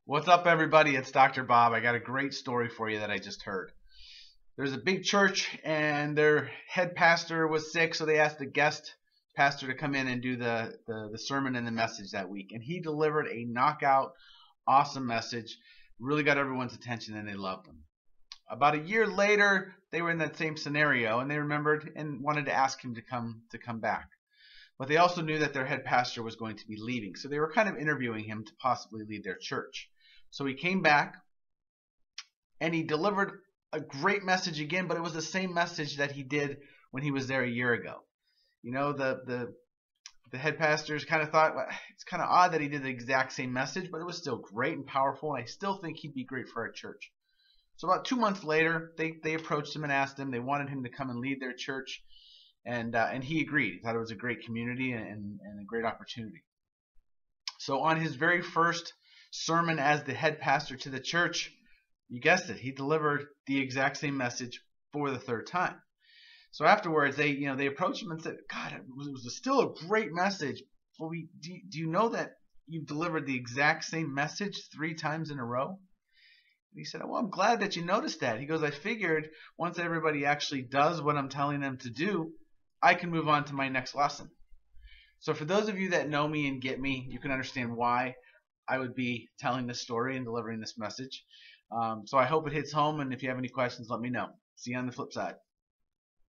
What's up, everybody? It's Dr. Bob. I got a great story for you that I just heard. There's a big church, and their head pastor was sick, so they asked a guest pastor to come in and do the sermon and the message that week. And he delivered a knockout, awesome message. Really got everyone's attention, and they loved him. About a year later, they were in that same scenario, and they remembered and wanted to ask him to come back. But they also knew that their head pastor was going to be leaving, so they were kind of interviewing him to possibly lead their church. So he came back, and he delivered a great message again, but it was the same message that he did when he was there a year ago. You know, the head pastors kind of thought, well, it's kind of odd that he did the exact same message, but it was still great and powerful, and I still think he'd be great for our church. So about 2 months later, they approached him and asked him. They wanted him to come and lead their church, and he agreed. He thought it was a great community and a great opportunity. So on his very first sermon as the head pastor to the church, you guessed it, he delivered the exact same message for the third time. So afterwards, they approached him and said, "God, it was still a great message. Well, do you know that you've delivered the exact same message 3 times in a row?" And he said, "Well, I'm glad that you noticed that." He goes, "I figured once everybody actually does what I'm telling them to do, I can move on to my next lesson." So for those of you that know me and get me, you can understand why I would be telling this story and delivering this message. So I hope it hits home, and if you have any questions, let me know. See you on the flip side.